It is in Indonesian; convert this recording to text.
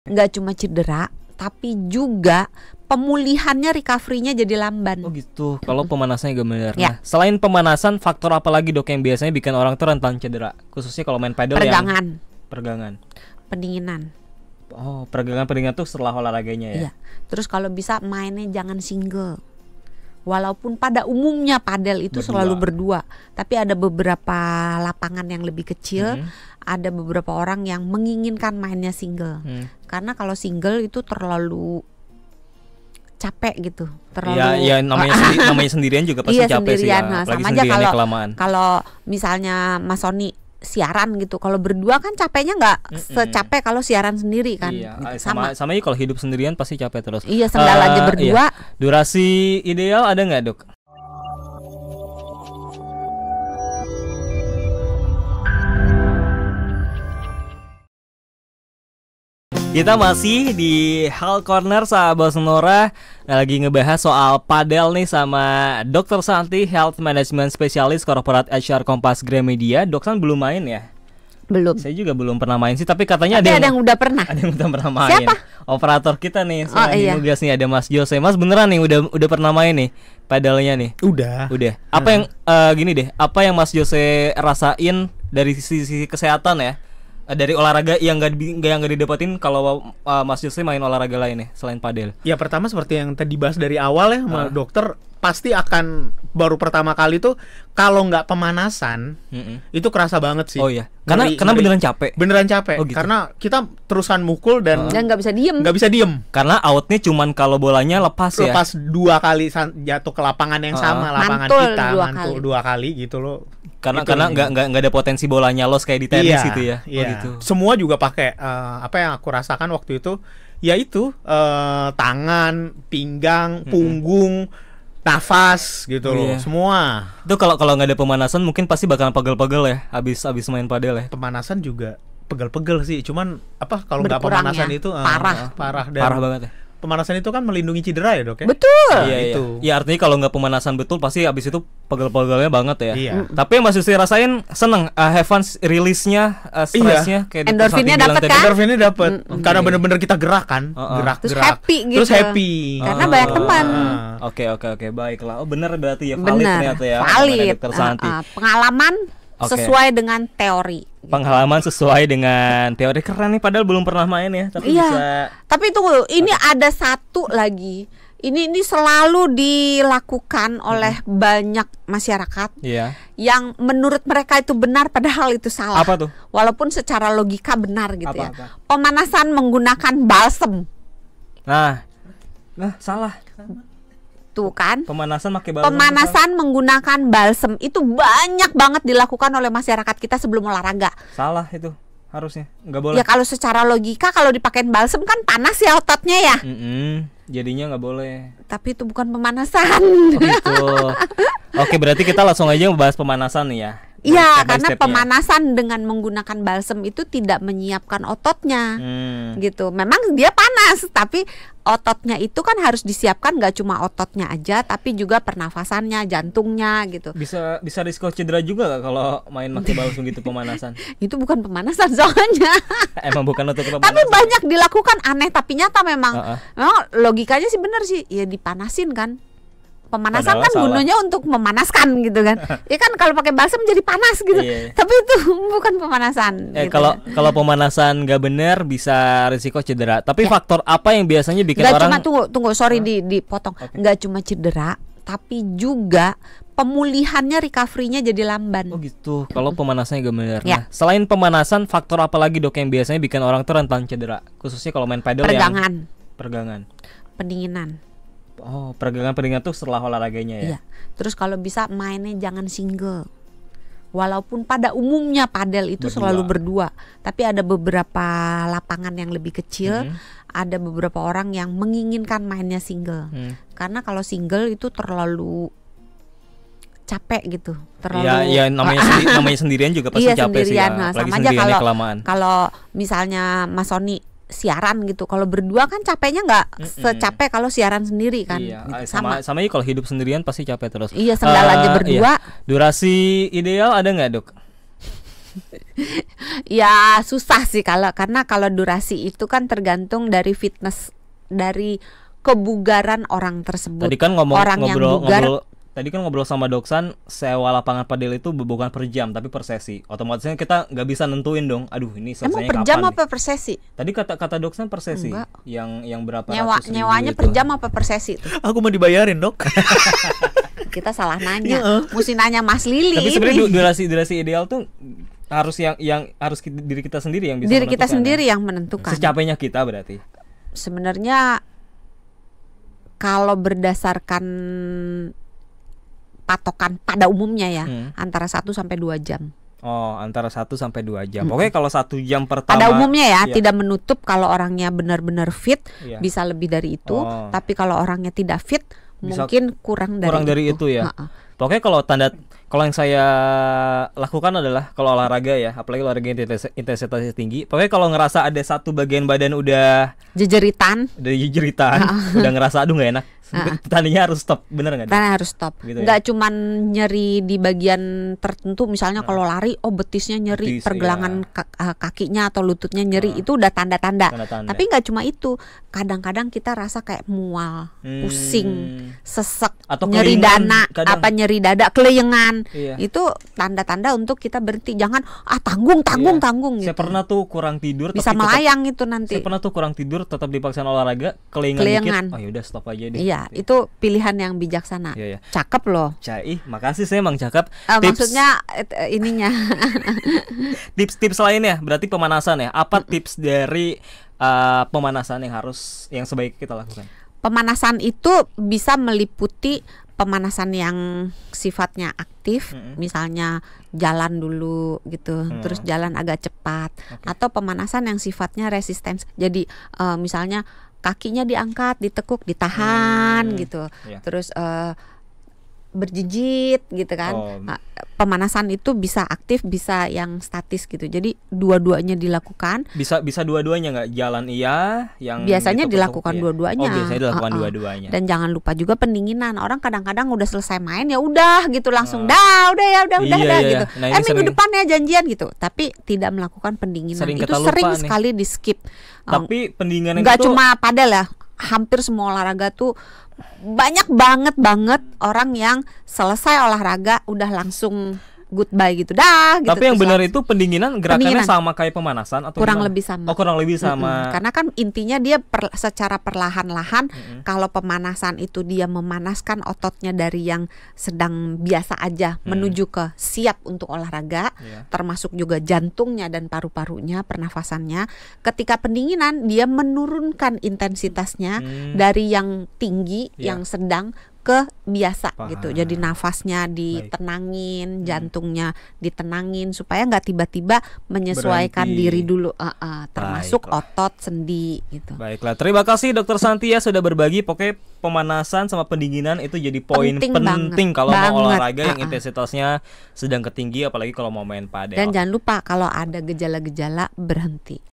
Nggak cuma cedera, tapi juga pemulihannya, recovery-nya jadi lamban. Oh gitu. Kalau pemanasannya gak benar. Ya. Nah, selain pemanasan, faktor apa lagi dok yang biasanya bikin orang tuh rentan cedera? Khususnya kalau main padel Peregangan, peregangan. pendinginan. Oh, peregangan tuh setelah olahraganya ya? Iya. Terus kalau bisa mainnya jangan single. Walaupun pada umumnya padel itu selalu berdua, tapi ada beberapa lapangan yang lebih kecil, ada beberapa orang yang menginginkan mainnya single. Karena kalau single itu terlalu capek gitu, terlalu ya namanya sendirian juga pasti iya, capek sendirian. sih ya. Nah, Apalagi sama aja sendiriannya kelamaan. kalau misalnya Mas Sony siaran gitu, kalau berdua kan capeknya nggak secapek kalau siaran sendiri kan. Iya, sama aja kalau hidup sendirian pasti capek terus. Iya, sendal aja berdua. Iya. Durasi ideal ada nggak dok? Kita masih di Hal Corner sahabat Sonora. Lagi ngebahas soal padel nih sama Dr. Santi, Health Management Specialist Corporate HR Kompas Gramedia. Dok San belum main ya? Belum. Saya juga belum pernah main sih, tapi katanya ada yang udah pernah. Ada yang udah pernah main. Siapa? Operator kita nih, iya. Nugas nih, ada Mas Jose. Mas beneran nih udah pernah main nih padelnya nih? Udah. Apa yang gini deh, apa yang Mas Jose rasain dari sisi kesehatan ya? Dari olahraga yang nggak didapetin kalau Mas Jose main olahraga lain nih selain padel? Ya pertama seperti yang tadi bahas dari awal ya sama dokter, pasti akan baru pertama kali tuh kalau nggak pemanasan itu kerasa banget sih. Oh iya. Karena beneran capek. Beneran capek. Oh, gitu. Karena kita terusan mukul dan nggak bisa diem. Nggak bisa diem. Karena outnya cuman kalau bolanya lepas ya. Lepas 2 kali jatuh ke lapangan yang sama, lapangan mantul kita mantul 2 kali gitu loh. Karena nggak ada potensi bolanya los kayak di tenis gitu ya. Iya. Oh gitu. Semua juga pakai apa yang aku rasakan waktu itu, yaitu tangan, pinggang, punggung, nafas gitu loh. Semua. Itu kalau nggak ada pemanasan mungkin pasti bakalan pegel-pegel ya. Abis main padel ya. Pemanasan juga pegel-pegel sih. Cuman apa kalau nggak Berkurang pemanasan ya. itu Parah dan Parah banget ya. pemanasan itu kan melindungi cedera ya dok ya. Betul. Iya, itu. Ya artinya kalau nggak pemanasan betul pasti abis itu pegel-pegelnya banget ya. Iya. Tapi yang Mas Yusi rasain seneng have fun release-nya, stresnya kayak Endorfinnya dapat kan? Endorfinnya dapat karena bener-bener kita gerak kan, Terus gerak. happy gitu. Terus happy. Karena banyak teman. Oke, baiklah. Oh bener berarti ya, valid Benar. ternyata ya. Valid. Dr. Santi. Pengalaman sesuai dengan teori. Pengalaman sesuai dengan teori, keren nih, padahal belum pernah main ya, tapi Iya. bisa. Tapi tunggu, ini ada satu lagi. Ini selalu dilakukan oleh banyak masyarakat Iya. yang menurut mereka itu benar padahal itu salah. Apa tuh? Walaupun secara logika benar gitu ya. Apa? Pemanasan menggunakan balsem. Nah, salah. Tuh kan? Pemanasan pakai balsam. Pemanasan menggunakan balsem itu banyak banget dilakukan oleh masyarakat kita sebelum olahraga. Salah itu harusnya. Nggak boleh. Ya kalau secara logika kalau dipakein balsem kan panas ya ototnya ya. Jadinya nggak boleh. Tapi itu bukan pemanasan. Oh gitu. Oke, berarti kita langsung aja membahas pemanasan nih ya. Iya, Step by karena stepnya. pemanasan dengan menggunakan balsem itu tidak menyiapkan ototnya, gitu. Memang dia panas, tapi ototnya itu kan harus disiapkan, nggak cuma ototnya aja, tapi juga pernafasannya, jantungnya, gitu. Bisa risiko cedera juga gak kalau main pakai balsam gitu pemanasan? Itu bukan pemanasan soalnya. Emang bukan untuk pemanasan. Tapi banyak dilakukan, aneh tapi nyata memang. Memang logikanya sih benar sih, ya dipanasin kan. Pemanasan Padahal kan salah. gunanya untuk memanaskan gitu kan. Ya kan kalau pakai balsam jadi panas gitu. Iya. Tapi itu bukan pemanasan. Gitu. Kalau pemanasan nggak benar bisa risiko cedera. Tapi faktor apa yang biasanya bikin Nggak orang? cuma tunggu sorry dipotong. Nggak cuma cedera, tapi juga pemulihannya, recovery-nya jadi lamban. Oh gitu. Kalau pemanasannya nggak benar. Ya. Nah, selain pemanasan, faktor apa lagi dok yang biasanya bikin orang tuh rentan cedera? Khususnya kalau main padel Peregangan, pendinginan. Oh, peregangan tuh setelah olahraganya ya? Iya. Terus kalau bisa mainnya jangan single. Walaupun pada umumnya padel itu selalu berdua, tapi ada beberapa lapangan yang lebih kecil, ada beberapa orang yang menginginkan mainnya single. Karena kalau single itu terlalu capek gitu, terlalu. Ya namanya sendirian juga pasti iya, capek sih ya. Nah, Apalagi sama aja sendiriannya kelamaan. kalau misalnya Mas Sony siaran gitu, kalau berdua kan capeknya nggak secapek kalau siaran sendiri kan. Iya, Gitu. sama aja kalau hidup sendirian pasti capek terus. Iya, sendal aja berdua. Iya. Durasi ideal ada nggak dok? Ya susah sih karena kalau durasi itu kan tergantung dari fitness, dari kebugaran orang tersebut. Tadi kan Orang yang bugar, tadi kan ngobrol sama Doksan, sewa lapangan padel itu bukan per jam tapi per sesi. Otomatisnya kita nggak bisa nentuin dong. Aduh, ini emang selesainya per kapan jam nih? apa per sesi? Tadi kata Doksan per sesi. Enggak. Yang berapa ratus ribu Nyewanya itu. per jam apa per sesi tuh? Aku mau dibayarin, Dok. Kita salah nanya. Mesti nanya Mas Lili. Tapi sebenarnya ini. durasi ideal tuh harus yang harus diri kita sendiri yang bisa Diri kita menentukan, sendiri ya? yang menentukan. Secapainya kita berarti. Sebenarnya kalau berdasarkan patokan pada umumnya ya, antara 1 sampai 2 jam. Oh, antara 1 sampai 2 jam. Pokoknya kalau 1 jam pertama Pada umumnya ya, iya. tidak menutup kalau orangnya benar-benar fit, Iya. bisa lebih dari itu. Oh. Tapi kalau orangnya tidak fit, Bisa mungkin kurang dari itu ya. Ha-ha. Pokoknya kalau yang saya lakukan adalah kalau olahraga ya, apalagi olahraga intensitasnya tinggi. Pokoknya kalau ngerasa ada satu bagian badan udah Jejeritan, jeritan, udah ngerasa aduh nggak enak, tadinya harus stop, bener nggak? karena harus stop. Gitu ya? Nggak cuman nyeri di bagian tertentu, misalnya kalau lari, oh betisnya nyeri, Betis, pergelangan kakinya atau lututnya nyeri, itu udah tanda-tanda. Tanda-tanda. Tapi nggak cuma itu, kadang-kadang kita rasa kayak mual, pusing, sesek, Atau nyeri keleyengan, dada, nyeri dada, keleyengan. Iya. Itu tanda-tanda untuk kita berhenti. Jangan tanggung Saya gitu. pernah tuh kurang tidur, Bisa tapi melayang itu nanti. Saya pernah tuh kurang tidur, tetap dipaksain olahraga, kelingan Kelingan. dikit. Oh yaudah stop aja deh. Iya, itu pilihan yang bijaksana. Iya, iya. Cakep loh. Makasih, saya emang cakep. Maksudnya ininya. Tips-tips lainnya berarti pemanasan ya. Apa tips dari pemanasan yang sebaik kita lakukan? Pemanasan itu bisa meliputi pemanasan yang sifatnya aktif, misalnya jalan dulu gitu, terus jalan agak cepat, atau pemanasan yang sifatnya resistance. Jadi misalnya kakinya diangkat, ditekuk, ditahan gitu, Iya. terus berjijit gitu kan. Oh. Pemanasan itu bisa aktif, bisa yang statis gitu. Jadi dua-duanya dilakukan. Bisa dua-duanya nggak? Jalan iya, yang Biasanya ditekuk-tekuk dilakukan iya? dua-duanya. Oh, biasanya dilakukan dua-duanya. Dan jangan lupa juga pendinginan. Orang kadang-kadang udah selesai main ya udah gitu langsung udah Iya. gitu. Nah, ini Minggu depan ya janjian gitu. Tapi tidak melakukan pendinginan. Sering Itu kita lupa sering nih. sekali di skip. Tapi pendinginan Nggak itu cuma padel ya. Hampir semua olahraga tuh banyak banget orang yang selesai olahraga udah langsung goodbye gitu dah gitu. Tapi yang Terus benar itu pendinginan gerakannya Pendinginan. sama kayak pemanasan atau kurang gimana? lebih sama. Oh, kurang lebih sama. Karena kan intinya dia secara perlahan-lahan. Kalau pemanasan itu dia memanaskan ototnya dari yang sedang biasa aja menuju ke siap untuk olahraga, Iya. termasuk juga jantungnya dan paru-parunya, pernafasannya. Ketika pendinginan dia menurunkan intensitasnya dari yang tinggi, Iya. yang sedang ke biasa Paham. gitu. Jadi nafasnya ditenangin, jantungnya ditenangin supaya nggak tiba-tiba menyesuaikan Berhenti. diri dulu, termasuk Baiklah. otot sendi gitu. Baiklah, terima kasih Dokter Santi ya sudah berbagi. Pokoknya pemanasan sama pendinginan itu jadi poin Penting penting banget. kalau mau Banget. olahraga yang intensitasnya sedang ketinggi, apalagi kalau mau main padel. Dan jangan lupa kalau ada gejala-gejala berhenti.